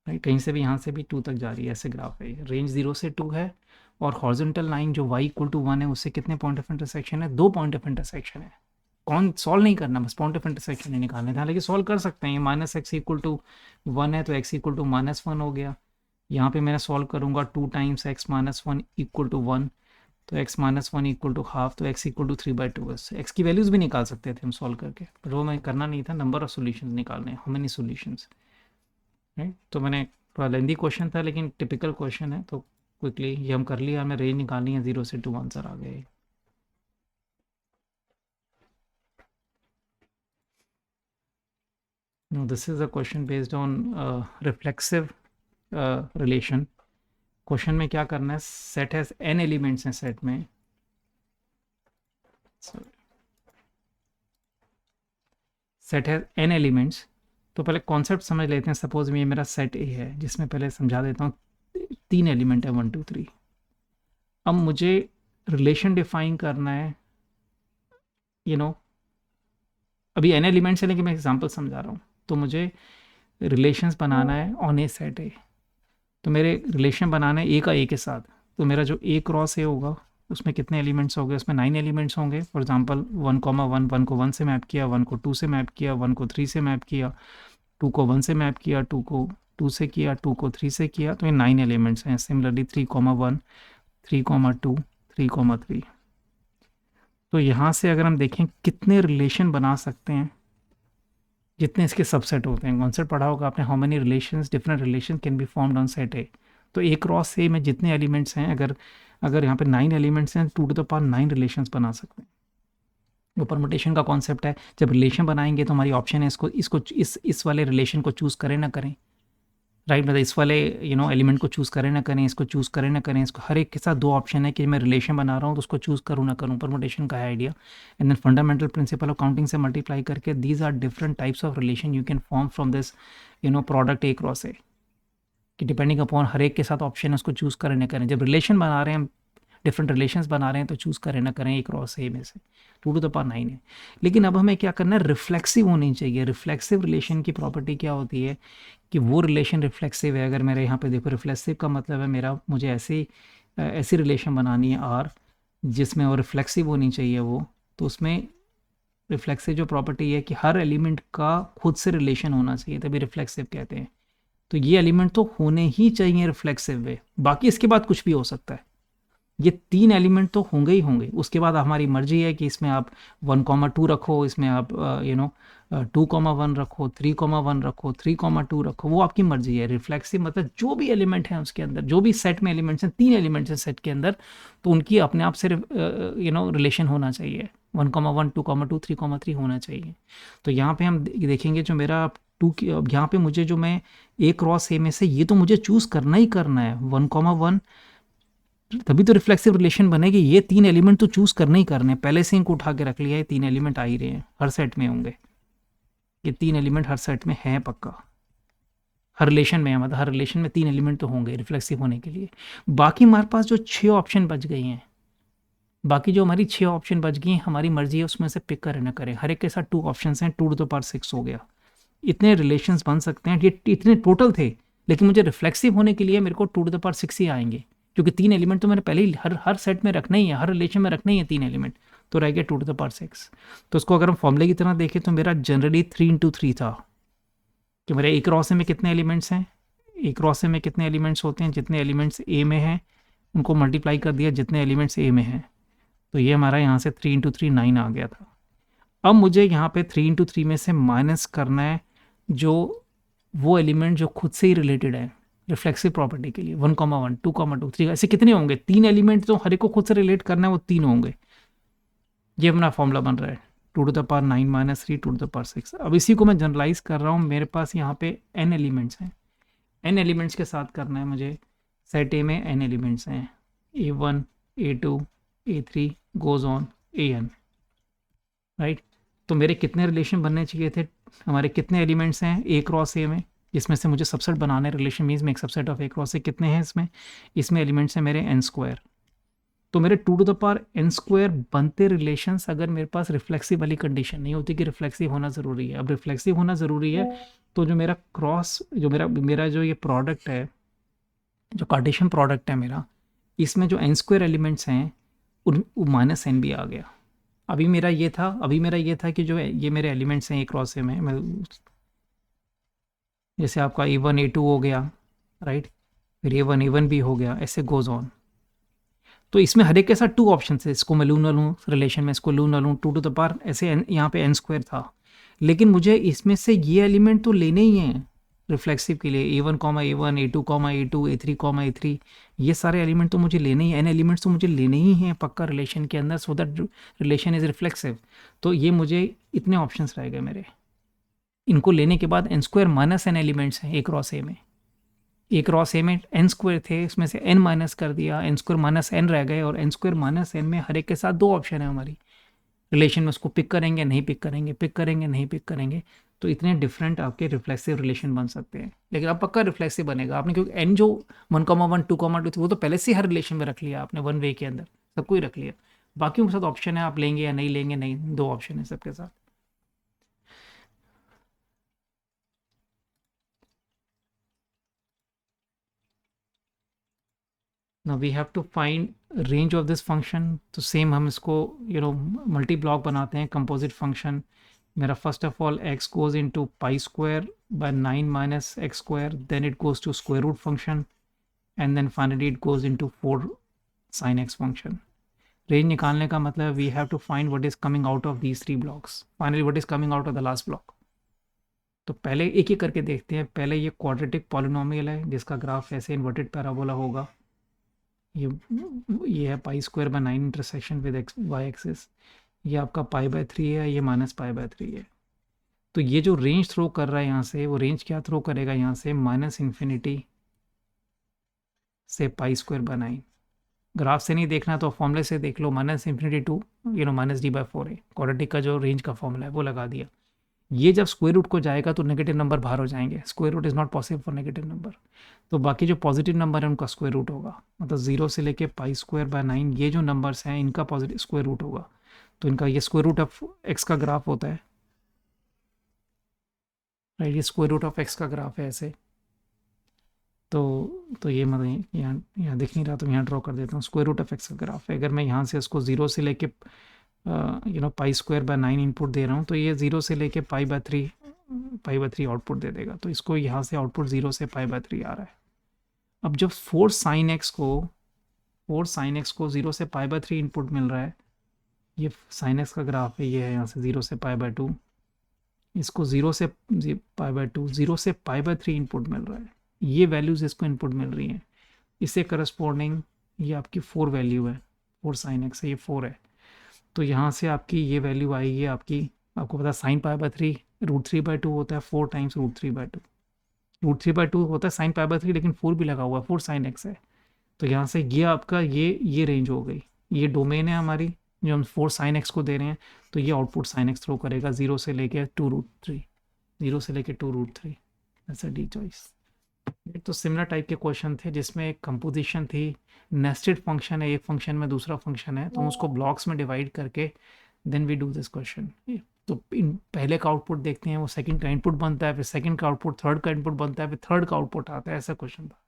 A: राइट, कहीं से भी यहाँ से भी 2 तक जा रही है, ऐसे ग्राफ है ये। रेंज 0 से 2 है और हॉरिजॉन्टल लाइन जो y इक्वल टू 1 है उससे कितने पॉइंट ऑफ इंटरसेक्शन है? 2 पॉइंट ऑफ इंटरसेक्शन है। कौन सॉल्व नहीं करना, बस पॉइंट ऑफ इंटरसेक्शन ही निकालने थे। हालांकि सॉल्व कर सकते हैं, ये माइनस एक्स इक्वल टू 1 है तो x इक्वल टू -1 हो गया। यहाँ पे मैं सॉल्व करूँगा 2 times x minus 1 equal to 1, तो x minus 1 equal to half, तो x इक्वल टू 3/2 है। x की वैल्यूज़ भी निकाल सकते थे हम सॉल्व करके, पर वो मैं करना नहीं था, नंबर ऑफ सोल्यूशन निकालने, हाउ मेनी सोल्यूशंस, राइट। तो मैंने थोड़ा लेंदी क्वेश्चन था लेकिन टिपिकल क्वेश्चन है, तो क्विकली ये हम कर लिया, हमें रेंज निकालनी है 0 से 2, आंसर आ गए। Now this is a question based on reflexive relation. Question में क्या करना है, सेट हैज n एलिमेंट्स हैं, सेट में सेट हैज n एलिमेंट्स। तो पहले कॉन्सेप्ट समझ लेते हैं। सपोज ये मेरा सेट ए है जिसमें पहले समझा देता हूँ 3 एलिमेंट है 1 2 3। अब मुझे रिलेशन डिफाइन करना है, अभी n एलिमेंट्स है लेकिन मैं एग्जांपल समझा रहा हूँ। तो मुझे रिलेशंस बनाना है ऑन ए सेट ए। तो मेरे रिलेशन बनाना है ए का ए के साथ। तो मेरा जो ए क्रॉस ए होगा उसमें कितने एलिमेंट्स हो गए? उसमें 9 एलिमेंट्स होंगे। फॉर एग्जांपल 1, 1 को 1 से मैप किया, 1 को 2 से मैप किया, 1 को 3 से मैप किया, 2 को 1 से मैप किया, 2 को 2 से किया, 2 को 3 से किया, तो ये 9 एलिमेंट्स हैं। सिमिलरली 3, 1, 3, 2, 3, 3। तो यहाँ से अगर हम देखें कितने रिलेशन बना सकते हैं, जितने इसके सबसेट होते हैं। कॉन्सेप्ट पढ़ा होगा आपने, how many relations, different relation can be formed on set ए। तो ए क्रॉस ए में जितने एलिमेंट्स हैं, अगर यहाँ पे 9 एलिमेंट्स हैं, 2 टू द पावर 9 रिलेशंस बना सकते हैं। वो परमुटेशन का कॉन्सेप्ट है। जब रिलेशन बनाएंगे तो हमारी ऑप्शन है इस वाले रिलेशन को चूज़ करें ना करें, राइट। मतलब इस वाले एलिमेंट को चूज़ करें ना करें, इसको चूज़ करें ना करें, इसको, हर एक के साथ 2 ऑप्शन है कि मैं रिलेशन बना रहा हूँ तो उसको चूज़ करूँ ना करूँ। परमुटेशन का है idea. And then fundamental principle of counting से मल्टीप्लाई करके these are different types of relation you can form from this product A cross A, कि डिपेंडिंग अपॉन हर एक के साथ ऑप्शन है उसको चूज़ करें ना करें। जब रिलेशन बना रहे हैं, डिफरेंट रिलेशंस बना रहे हैं, तो चूज़ करें ना करें ए क्रॉस ए में से। 2 टू द पावर 9 है। लेकिन अब हमें क्या करना है, रिफ्लेक्सिव होनी चाहिए। रिफ्लेक्सिव रिलेशन की प्रॉपर्टी क्या होती है कि वो रिलेशन रिफ्लेक्सिव है। अगर मेरे यहाँ पे देखो, रिफ्लेक्सिव का मतलब है मुझे ऐसी रिलेशन बनानी है आर जिसमें वो रिफ्लेक्सिव होनी चाहिए वो। तो उसमें रिफ्लेक्सिव जो प्रॉपर्टी है कि हर एलिमेंट का खुद से रिलेशन होना चाहिए, तभी रिफ्लेक्सिव कहते हैं। तो ये एलिमेंट तो होने ही चाहिए रिफ्लेक्सिव वे, बाकी इसके बाद कुछ भी हो सकता है। ये 3 एलिमेंट तो होंगे ही होंगे। उसके बाद हमारी मर्जी है कि इसमें आप 1, 2 रखो, इसमें आप 2, 1 रखो, 3, 1 रखो, 3, 2 रखो, वो आपकी मर्जी है। रिफ्लेक्सिव मतलब जो भी एलिमेंट है उसके अंदर, जो भी सेट में एलिमेंट्स हैं, 3 एलिमेंट्स हैं सेट के अंदर, तो उनकी अपने आप से रिलेशन होना चाहिए। 1, 1, 2, 2, 3, होना चाहिए। तो यहाँ पे हम देखेंगे जो मेरा यहाँ पे मुझे जो मैं ए क्रॉस ए में से ये तो मुझे चूज़ करना ही करना है 1, 1, तभी तो रिफ्लेक्सिव रिलेशन बनेगी। ये 3 एलिमेंट तो चूज करने ही करने, पहले से इनको उठा के रख लिया है। 3 एलिमेंट आ ही रहे हैं, हर सेट में होंगे। ये 3 एलिमेंट हर सेट में हैं पक्का, हर रिलेशन में है। मतलब हर रिलेशन में 3 एलिमेंट तो होंगे रिफ्लेक्सिव होने के लिए। बाकी हमारे पास जो 6 ऑप्शन बच गई हैं, बाकी जो हमारी 6 ऑप्शन बच गई हैं, हमारी मर्जी है उसमें से पिक करें ना करें। हर एक के साथ 2 ऑप्शन हैं, 2 टू द पावर 6 हो गया। इतने रिलेशंस बन सकते हैं। ये इतने टोटल थे, लेकिन मुझे रिफ्लेक्सिव होने के लिए मेरे को 2 टू द पावर 6 ही आएंगे, क्योंकि 3 एलिमेंट तो मैंने पहले ही हर सेट में रखना ही है, हर रिलेशन में रखना ही है 3 एलिमेंट। तो रह गया 2 टू द पावर 6। तो उसको अगर हम फॉर्मूले की तरह देखें तो मेरा जनरली 3 × 3 था कि मेरे ए क्रॉस ए में कितने एलिमेंट्स हैं। ए क्रॉस ए में कितने एलिमेंट्स होते हैं, जितने एलिमेंट्स ए में हैं उनको मल्टीप्लाई कर दिया जितने एलिमेंट्स ए में हैं। तो ये हमारा यहाँ से 3 × 3 9 आ गया था। अब मुझे यहाँ पे 3 × 3 में से माइनस करना है जो वो एलिमेंट जो खुद से ही रिलेटेड है रिफ्लेक्सिव प्रॉपर्टी के लिए। 1, 1, 2, 2, 3 ऐसे कितने होंगे? 3 एलिमेंट तो हर एक को खुद से रिलेट करना है, वो 3 होंगे। ये अपना फॉर्मूला बन रहा है 2 to the power 9 - 3 2 to the power 6। अब इसी को मैं जनरलाइज कर रहा हूँ। मेरे पास यहाँ पे n एलिमेंट्स हैं। n एलिमेंट्स के साथ करना है मुझे। सेट ए में n एलिमेंट्स हैं, A1 A2 A3 goes on AN, right. तो मेरे कितने रिलेशन बनने चाहिए थे? हमारे कितने एलिमेंट्स हैं ए क्रॉस ए में, जिसमें से मुझे सबसेट बनाने रिलेशन मीन्स में एक subset of A cross A कितने हैं इसमें एलिमेंट्स हैं मेरे n²। तो मेरे two to the power n square बनते रिलेशंस अगर मेरे पास रिफ्लेक्सिव वाली कंडीशन नहीं होती कि रिफ्लेक्सिव होना ज़रूरी है। अब रिफ्लेक्सिव होना ज़रूरी है तो जो मेरा क्रॉस जो मेरा जो ये प्रोडक्ट है, जो कार्टेशियन प्रोडक्ट है मेरा, इसमें जो एन स्क्वायर एलिमेंट्स हैं उन माइनस एन भी आ गया। अभी मेरा ये था कि जो ये मेरे एलिमेंट्स हैं ए क्रॉस ए में, मैं जैसे आपका A1 A2 हो गया, राइट, फिर A1 भी हो गया, ऐसे गोज ऑन। तो इसमें हर एक के साथ टू ऑप्शन थे, इसको मैं लूँ ना लूँ रिलेशन में, इसको लूँ ना लूँ, टू टू द पावर ऐसे यहाँ पे एन स्क्वायर था। लेकिन मुझे इसमें से ये एलिमेंट तो लेने ही हैं रिफ्लेक्सिव के लिए, A1 A1 A2 A2 A3 A3, ये सारे एलिमेंट तो मुझे लेने ही, एन एलिमेंट्स तो मुझे लेने ही हैं पक्का रिलेशन के अंदर, so that relation is reflexive. तो ये मुझे इतने ऑप्शंस रह गए मेरे, इनको लेने के बाद n square minus n elements हैं ए क्रॉस ए में, ए क्रॉस ए में एन स्क्वायर थे, उसमें से एन माइनस कर दिया, एन स्क्वायर माइनस एन रह गए, और एन स्क्वायर माइनस एन में हर एक के साथ दो ऑप्शन है हमारी रिलेशन में, उसको पिक करेंगे नहीं पिक करेंगे, पिक करेंगे नहीं पिक करेंगे। तो इतने डिफरेंट आपके रिफ्लेक्सिव रिलेशन बन सकते हैं, लेकिन अब पक्का रिफ्लेक्सिव बनेगा आपने, क्योंकि एन जो 1,1 2,2 थी वो तो पहले से हर रिलेशन में रख लिया आपने, वन वे के अंदर सबको ही रख लिया। बाकी के साथ ऑप्शन है, आप लेंगे या नहीं लेंगे, नहीं, दो ऑप्शन है सबके साथ। now we have to find range of this function। तो सेम हम इसको मल्टी ब्लॉक बनाते हैं, कंपोजिट फंक्शन। मेरा first of all x goes into pi square by 9 minus x square, then it goes to square root function, and then finally it goes into 4 sin x function। Range निकालने का मतलब we have to find what is coming out of these 3 blocks, finally what is coming out of the last block. तो पहले एक एक करके देखते हैं। पहले ये क्वाड्रेटिक पॉलिनोमियल है जिसका ग्राफ ऐसे इन्वर्टेड पैराबोला होगा, ये है pi square by 9 intersection with x y axis, ये आपका π/3 है, ये -π/3 है। तो ये जो रेंज थ्रो कर रहा है यहाँ से, वो रेंज क्या थ्रो करेगा यहाँ से, -∞ से π²/9। ग्राफ से नहीं देखना तो फॉर्मूले से देख लो, -∞ टू -d/4 है, क्वाड्रेटिक का जो रेंज का फॉर्मूला है वो लगा दिया। ये जब स्क्वायर रूट को जाएगा तो नेगेटिव नंबर बाहर हो जाएंगे, square root is not possible for negative number. तो बाकी जो पॉजिटिव नंबर है उनका स्क्वायर रूट होगा, मतलब 0 से लेके π²/9 ये जो नंबर्स हैं इनका पॉजिटिव स्क्वायर रूट होगा। तो इनका ये स्क्वायर रूट ऑफ एक्स का ग्राफ होता है, राइट, ये स्क्वायर रूट ऑफ एक्स का ग्राफ है ऐसे। तो ये मतलब यहाँ दिख नहीं रहा तो यहाँ ड्रॉ कर देता हूँ, स्क्वायर रूट ऑफ एक्स का ग्राफ है। अगर मैं यहाँ से इसको 0 से लेके π²/9 इनपुट दे रहा हूँ तो ये 0 से लेके π/3 आउटपुट दे देगा। तो इसको यहाँ से आउटपुट 0 से π/3 आ रहा है। अब जब 4 sin x को 0 से π/3 इनपुट मिल रहा है, ये sin x का ग्राफ है, ये है यहाँ से 0 से π/2, इसको 0 से π/2 0 से π/3 इनपुट मिल रहा है, ये वैल्यूज़ इसको इनपुट मिल रही हैं। इससे करस्पॉन्डिंग ये आपकी 4 वैल्यू है, 4 sin x है, ये 4 है। तो यहाँ से आपकी ये वैल्यू आएगी आपकी, आपको पता sin π/3 √3/2 होता है, 4 टाइम्स √3/2, √3/2 होता है sin π/3, लेकिन 4 भी लगा हुआ है, 4 sin x है। तो यहाँ से ये आपका ये रेंज हो गई, ये डोमेन है हमारी जो हम 4 sin x को दे रहे हैं। तो ये आउटपुट sin x थ्रो करेगा 0 से लेके 2√3, 0 से लेके 2√3, ऐसा डी चॉइस। तो सिमिलर टाइप के क्वेश्चन थे जिसमें एक कंपोजिशन थी, नेस्टेड फंक्शन है, एक फंक्शन में दूसरा फंक्शन है, तो हम उसको ब्लॉक्स में डिवाइड करके then we do this question. तो इन पहले का आउटपुट देखते हैं, वो सेकंड का इनपुट बनता है, फिर सेकंड का आउटपुट थर्ड का इनपुट बनता है, फिर थर्ड का आउटपुट आता है, ऐसा क्वेश्चन था।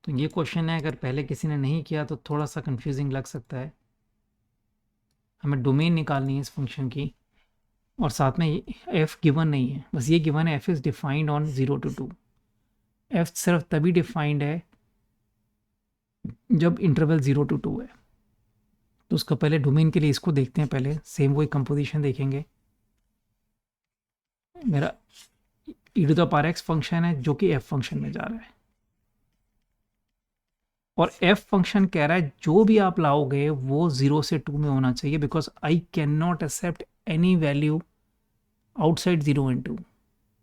A: तो ये क्वेश्चन है, अगर पहले किसी ने नहीं किया तो थोड़ा सा कंफ्यूजिंग लग सकता है। हमें डोमेन निकालनी है इस फंक्शन की, और साथ में f गिवन नहीं है, बस ये गिवन है f is defined on 0 to 2। f सिर्फ तभी डिफाइंड है जब इंटरवल 0 to 2 है। तो उसका पहले डोमेन के लिए इसको देखते हैं, पहले सेम वही कंपोजिशन देखेंगे। मेरा e⁻x फंक्शन है जो कि f फंक्शन में जा रहा है, और f फंक्शन कह रहा है जो भी आप लाओगे वो 0 से 2 में होना चाहिए, because I can not accept any value outside 0 and 2,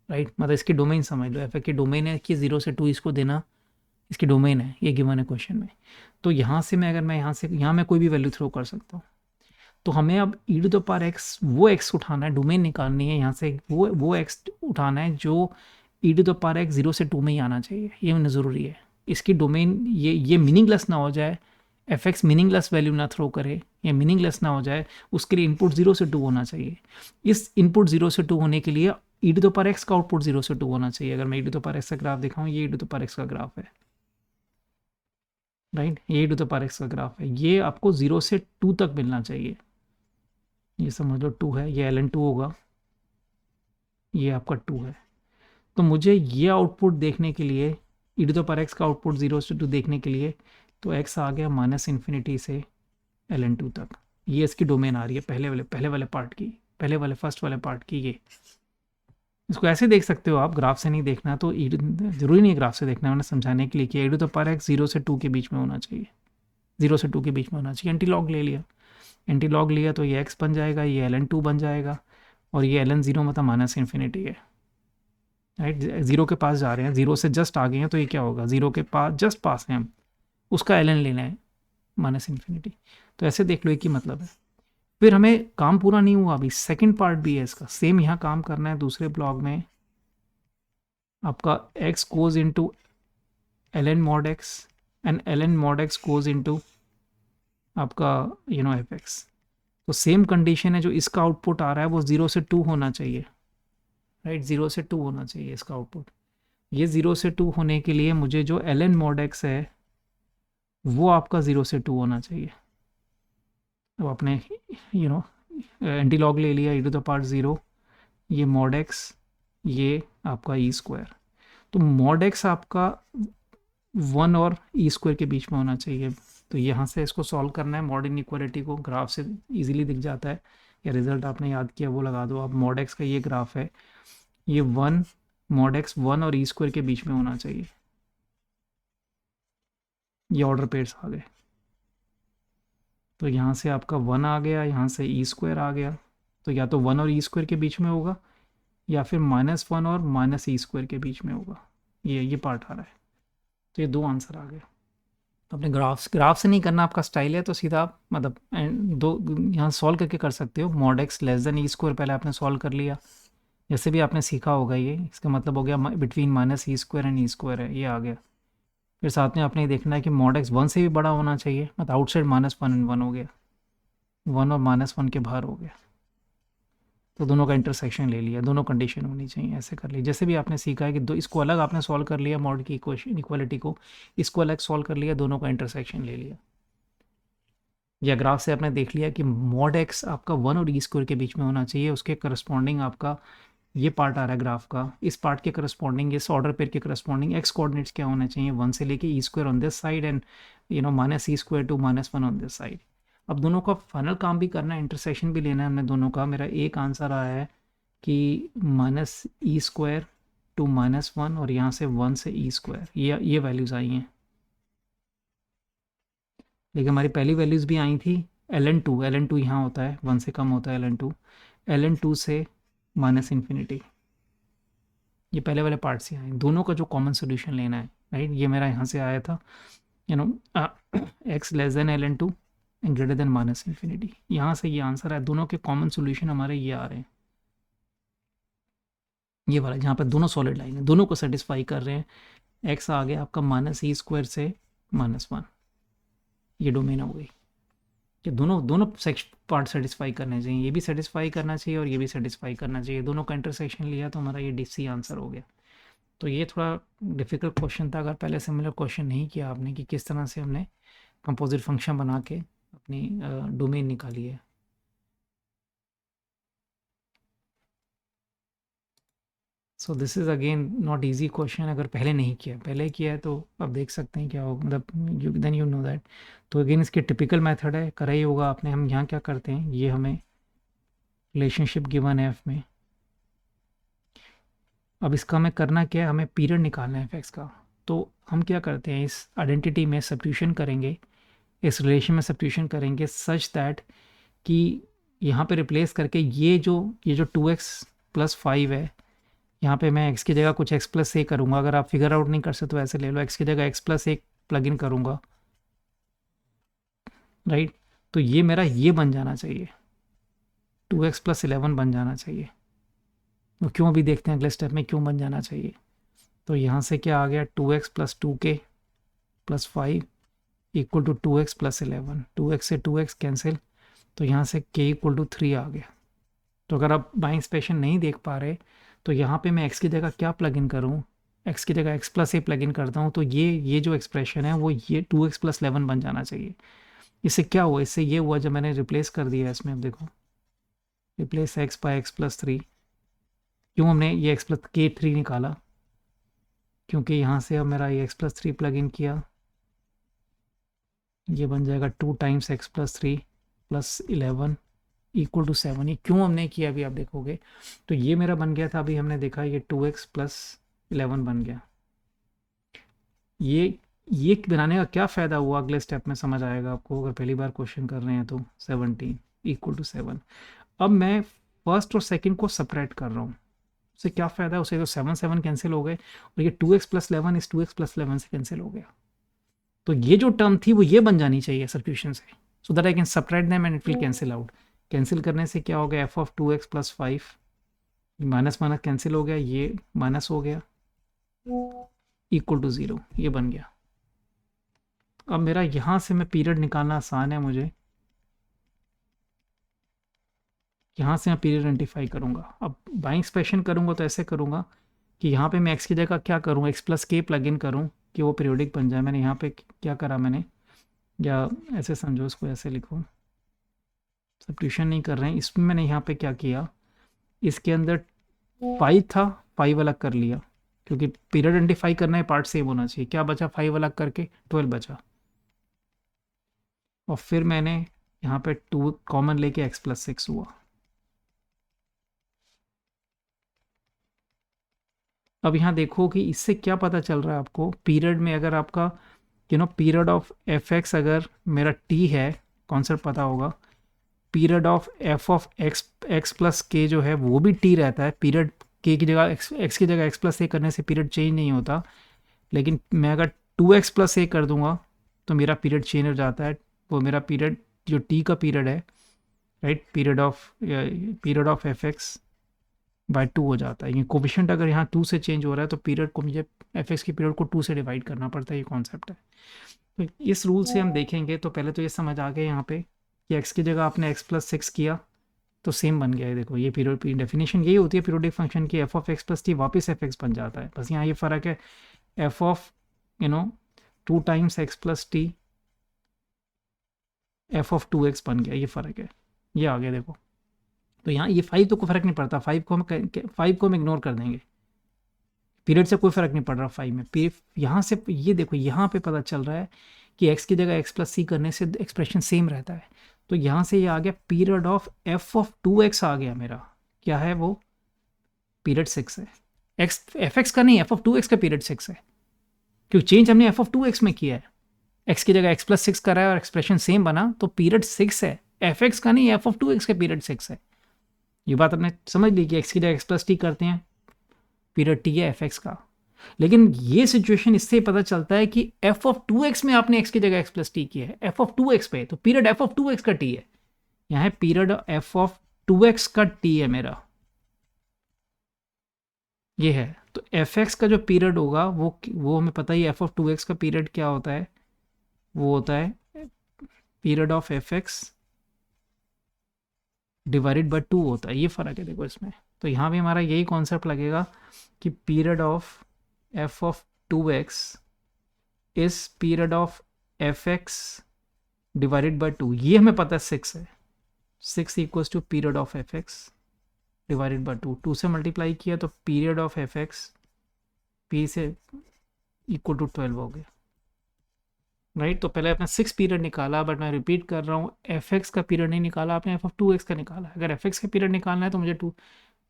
A: right. मतलब इसकी डोमेन समझ लो, f की डोमेन है कि 0 से 2 इसको देना, इसकी डोमेन है, ये गिवन है क्वेश्चन में। तो यहाँ से मैं यहाँ मैं कोई भी वैल्यू थ्रो कर सकता हूँ। तो हमें अब e⁻x वो x उठाना है, डोमेन निकालनी है यहाँ से, वो x उठाना है जो e⁻x 0 से 2 में ही आना चाहिए, ये ज़रूरी है। इसकी डोमेन ये मीनिंगलेस ना हो जाए, एफ एक्स मीनिंगलेस वैल्यू ना थ्रो करे या मीनिंगलेस ना हो जाए, उसके लिए इनपुट 0 से 2 होना चाहिए। इस इनपुट 0 से 2 होने के लिए ई टू द पावर एक्स का आउटपुट 0 से 2 होना चाहिए। अगर मैं ई टू द पावर एक्स का ग्राफ दिखाऊं, ये ई टू द पावर एक्स का ग्राफ है, राइट, ये ई टू द पावर एक्स का ग्राफ है, ये आपको 0 से 2 तक मिलना चाहिए। ये समझ लो 2 है, ये ln 2 होगा, ये आपका 2 है। तो मुझे ये आउटपुट देखने के लिए, ई टू द पावर एक्स का आउटपुट 0 से 2 देखने के लिए, तो x आ गया माइनस इन्फिनिटी से ln 2 तक। ये इसकी डोमेन आ रही है पहले वाले पार्ट की, फर्स्ट वाले पार्ट की। ये इसको ऐसे देख सकते हो आप, ग्राफ से नहीं देखना तो जरूरी नहीं है ग्राफ से देखना, मैंने समझाने के लिए किया। ई टू द पावर एक्स 0 से 2 के बीच में होना चाहिए, 0 से 2 के बीच में होना चाहिए। एंटी लॉग ले लिया, एंटी लॉग लिया तो ये x बन जाएगा, ये ln 2 बन जाएगा, और ये ln 0 मतलब माइनस इन्फिनिटी है, राइट। 0 के पास जा रहे हैं, 0 से जस्ट आ गए हैं, तो ये क्या होगा, 0 के पास जस्ट पास है हम, उसका ln लेना है माइनस इन्फिनिटी। तो ऐसे देख लो, एक ही मतलब है। फिर हमें काम पूरा नहीं हुआ, अभी सेकंड पार्ट भी है इसका, सेम यहाँ काम करना है दूसरे ब्लॉक में। आपका x goes into ln mod x and ln mod x goes into आपका एफ एक्स। तो सेम कंडीशन है, जो इसका आउटपुट आ रहा है वो 0 से 2 होना चाहिए, राइट, 0 से 2 होना चाहिए इसका आउटपुट। ये 0 से 2 होने के लिए मुझे जो ln mod x है वो आपका 0 से 2 होना चाहिए। अब आपने एंटी लॉग ले लिया, ई टू द पावर 0, ये mod x, ये आपका ई स्क्वायर। तो mod x आपका 1 और ई स्क्वायर के बीच में होना चाहिए। तो यहाँ से इसको सॉल्व करना है, मॉड इनइक्वालिटी को ग्राफ से इजीली दिख जाता है, या रिजल्ट आपने याद किया वो लगा दो। अब mod x का ये ग्राफ है, ये 1 mod x 1 और ई स्क्वायर के बीच में होना चाहिए। ये ऑर्डर पेयर्स आ गए, तो यहाँ से आपका 1 आ गया, यहाँ से ई स्क्वायर आ गया, तो या तो 1 और ई स्क्वायर के बीच में होगा, या फिर -1 और माइनस ई स्क्वायर के बीच में होगा। ये पार्ट आ रहा है, तो ये दो आंसर आ गए। तो अपने ग्राफ से नहीं करना, आपका स्टाइल है तो सीधा आप मतलब दो यहाँ सॉल्व करके कर सकते हो। mod x less than E square पहले आपने सॉल्व कर लिया, जैसे भी आपने सीखा होगा, ये इसका मतलब हो गया between minus e square and E square है, ये आ गया। फिर साथ में आपने ये देखना है कि mod x 1 से भी बड़ा होना चाहिए, मतलब आउटसाइड -1 एंड 1 हो गया, 1 और -1 के बाहर हो गया, तो दोनों का इंटरसेक्शन ले लिया, दोनों कंडीशन होनी चाहिए, ऐसे कर लिया। जैसे भी आपने सीखा है कि दो इसको अलग आपने सॉल्व कर लिया, मॉड की इक्वेशन इक्वालिटी को, इसको अलग सॉल्व कर लिया, दोनों का इंटरसेक्शन ले लिया। या ग्राफ से आपने देख लिया कि mod x आपका 1 और ई स्क्वायर के बीच में होना चाहिए, उसके करस्पॉन्डिंग आपका ये पार्ट आ रहा है ग्राफ का, इस पार्ट के करस्पॉन्डिंग, इस ऑर्डर पेयर के करस्पॉन्डिंग एक्स कोऑर्डिनेट्स क्या होने चाहिए, 1 से लेके e square on this side and minus e square to -1 on this side. अब दोनों का फाइनल काम भी करना है, इंटरसेक्शन भी लेना है हमने दोनों का। मेरा एक आंसर आया है कि माइनस ई स्क्वायर टू -1, और यहाँ से 1 से ई स्क्वायर, ये वैल्यूज़ आई हैं। लेकिन हमारी पहली वैल्यूज़ भी आई थी ln 2 यहाँ होता है 1 से कम होता है ln 2 से माइनस इन्फिनिटी, ये पहले वाले पार्ट से आए। दोनों का जो कॉमन सोल्यूशन लेना है, राइट, ये मेरा यहाँ से आया था x less than ln 2 and greater than minus infinity, यहाँ से ये आंसर है। दोनों के कॉमन सोल्यूशन हमारे ये आ रहे हैं, ये वाला जहाँ पर दोनों सॉलिड लाइन है, दोनों को सेटिस्फाई कर रहे हैं। x आ गया आपका माइनस ई स्क्वायर से -1, ये डोमेन हो गई कि दोनों पार्ट सेटिस्फाई करने चाहिए, ये भी सेटिस्फाई करना चाहिए और ये भी सेटिस्फाई करना चाहिए, दोनों का इंटरसेक्शन लिया तो हमारा ये DC आंसर हो गया। तो ये थोड़ा डिफिकल्ट क्वेश्चन था, अगर पहले सिमिलर क्वेश्चन नहीं किया आपने कि किस तरह से हमने कंपोजिट फंक्शन बना के अपनी डोमेन निकाली है। So this is again not easy question, अगर पहले नहीं किया, पहले किया है तो अब देख सकते हैं क्या हो, मतलब देन यू नो दैट। तो अगेन इसके टिपिकल मेथड है, करा ही होगा आपने। हम यहाँ क्या करते हैं, ये हमें रिलेशनशिप गिवन है एफ में, अब इसका हमें करना क्या है, हमें पीरियड निकालना है एफ का। तो हम क्या करते हैं, इस आइडेंटिटी में सब्स्टिट्यूशन करेंगे, इस रिलेशन में सब्स्टिट्यूशन करेंगे सच दैट कि यहाँ पे रिप्लेस करके ये जो 2x + 5 है, यहाँ पे मैं x की जगह कुछ x + 1 करूँगा। अगर आप फिगर आउट नहीं कर सकते तो ऐसे ले लो, x की जगह x + 1 प्लग इन करूँगा, राइट। तो ये मेरा ये बन जाना चाहिए, 2x + 11 बन जाना चाहिए। वो क्यों, अभी देखते हैं अगले स्टेप में क्यों बन जाना चाहिए। तो यहाँ से क्या आ गया, 2x + 2k plus 5 equal to 2x plus 11, 2x से 2x कैंसिल, तो यहाँ से k इक्वल टू 3 आ गया। तो अगर आप बाइंग एक्सप्रेशन नहीं देख पा रहे तो यहाँ पे मैं x की जगह क्या प्लग इन करूँ, x की जगह x plus A plug in करता हूँ, तो ये जो एक्सप्रेशन है वो ये 2x प्लस 11 बन जाना चाहिए। इससे क्या हुआ, इससे ये हुआ जब मैंने रिप्लेस कर दिया इसमें, अब देखो replace x by x plus 3, क्यों हमने ये x प्लस के 3 निकाला, क्योंकि यहाँ से अब मेरा ये x प्लस 3 प्लग इन किया, ये बन जाएगा 2 times x plus 3 plus 11 equal to 7। ये क्यों हमने किया अभी आप देखोगे, तो ये मेरा बन गया था, अभी हमने देखा ये 2x प्लस 11 बन गया। ये बनाने का क्या फ़ायदा हुआ अगले स्टेप में समझ आएगा आपको, अगर पहली बार क्वेश्चन कर रहे हैं तो 17 इक्वल टू 7। अब मैं फर्स्ट और सेकंड को सेपरेट कर रहा हूँ, उससे क्या फ़ायदा है, उसे तो 7 कैंसिल हो गए और ये 2x प्लस 11 इस 2x प्लस 11 से कैंसिल हो गया। तो ये जो टर्म थी वो ये बन जानी चाहिए सब्स्टिट्यूशन से, so that I can separate them and it will cancel out. Cancel करने से क्या हो गया, F of 2x plus 5, minus minus cancel हो गया, ये माइनस हो गया इक्वल टू 0, ये बन गया। अब मेरा यहाँ से मैं पीरियड निकालना आसान है मुझे, यहाँ से मैं पीरियड आइडेंटिफाई करूँगा। अब बाइंग एक्सप्रेशन करूँगा तो ऐसे करूँगा कि यहाँ पे मैं x की जगह क्या करूँ, x प्लस के प्लग इन करूँ कि वो पीरियोडिक बन जाए। मैंने यहाँ पे क्या करा मैंने, या ऐसे समझो इसको, ऐसे लिखो, सब्स्टिट्यूशन नहीं कर रहे हैं इसमें, मैंने यहाँ पे क्या किया, इसके अंदर 5 था, 5 अलग कर लिया, क्योंकि पीरियड आइडेंटिफाई करना है पार्ट सेम होना चाहिए। क्या बचा, 5 अलग करके 12 बचा, और फिर मैंने यहाँ पे 2 कॉमन लेके x प्लस 6 हुआ। अब यहाँ देखो कि इससे क्या पता चल रहा है आपको, पीरियड में अगर आपका पीरियड ऑफ एफ एक्स अगर मेरा टी है, कॉन्सेप्ट पता होगा, period of f of x plus के जो है वो भी टी रहता है। पीरियड के की जगह एक्स की जगह एक्स प्लस ए करने से पीरियड चेंज नहीं होता, लेकिन मैं अगर 2x प्लस ए कर दूंगा तो मेरा पीरियड चेंज हो जाता है। वो मेरा पीरियड जो टी का पीरियड है, right, period of f x by 2 हो जाता है। ये कोफिशिएंट अगर यहाँ 2 से चेंज हो रहा है तो पीरियड को मुझे एफ एक्स की पीरियड को 2 से डिवाइड करना पड़ता है, ये कॉन्सेप्ट है। तो इस रूल से हम देखेंगे तो पहले तो ये समझ आ गया यहाँ पे कि एक्स की जगह आपने एक्स प्लस 6 किया तो सेम बन गया है। देखो ये पीरियड डेफिनेशन यही होती है पीरियोडिक फंक्शन की, F of x plus T वापस एफ एक्स बन जाता है। बस यहाँ ये फ़र्क है, F of 2 times x plus T F of 2x बन गया, ये फ़र्क है, ये आ गया देखो। तो यहाँ ये 5 तो कोई फ़र्क नहीं पड़ता, 5 को हम इग्नोर कर देंगे, पीरियड से कोई फ़र्क नहीं पड़ रहा 5 में। यहाँ से ये देखो, यहाँ पे पता चल रहा है कि x की जगह x प्लस सी करने से एक्सप्रेशन सेम रहता है। तो यहाँ से ये आ गया period of f of 2x आ गया मेरा, क्या है वो, पीरियड 6 है। एक्स एफ एक्स का नहीं, एफ ऑफ 2x का पीरियड 6 है, क्योंकि चेंज हमने एफ ऑफ 2x में किया है, x की जगह x प्लस 6 करा है और एक्सप्रेशन सेम बना, तो पीरियड 6 है, एफ एक्स का नहीं, एफ ऑफ 2x का पीरियड 6 है। ये बात आपने समझ ली कि x की जगह x प्लस टी करते हैं, पीरियड टी है एफ एक्स का। लेकिन ये सिचुएशन इससे पता चलता है कि एफ ऑफ 2x में आपने x की जगह x प्लस टी किया है, एफ ऑफ 2x पे, तो पीरियड एफ ऑफ 2x का टी है, यहाँ है पीरियड एफ ऑफ 2x का टी है मेरा, ये है। तो एफ एक्स का जो पीरियड होगा वो हमें पता ही, एफ ऑफ 2x का पीरियड क्या होता है, वो होता है period of f x divided by 2 होता है, ये फ़र्क है देखो इसमें। तो यहाँ भी हमारा यही कॉन्सेप्ट लगेगा कि period of f of 2x is period of f x divided by 2, ये हमें पता है 6 है, 6 equals to period of f x divided by 2, 2 से मल्टीप्लाई किया तो पीरियड ऑफ एफ एक्स पी से इक्वल टू 12 हो गया, राइट। तो पहले आपने 6 पीरियड निकाला, बट मैं रिपीट कर रहा हूँ, एफ एक्स का पीरियड नहीं निकाला आपने, एफ ऑफ 2x का निकाला। अगर एफ एक्स का पीरियड निकालना है तो मुझे 2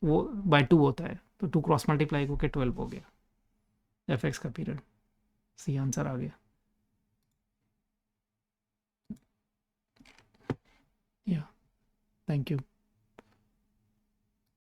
A: वो बाय 2 होता है, तो 2 क्रॉस मल्टीप्लाई होकर 12 हो गया एफ एक्स का पीरियड। सी आंसर आ गया। या थैंक यू।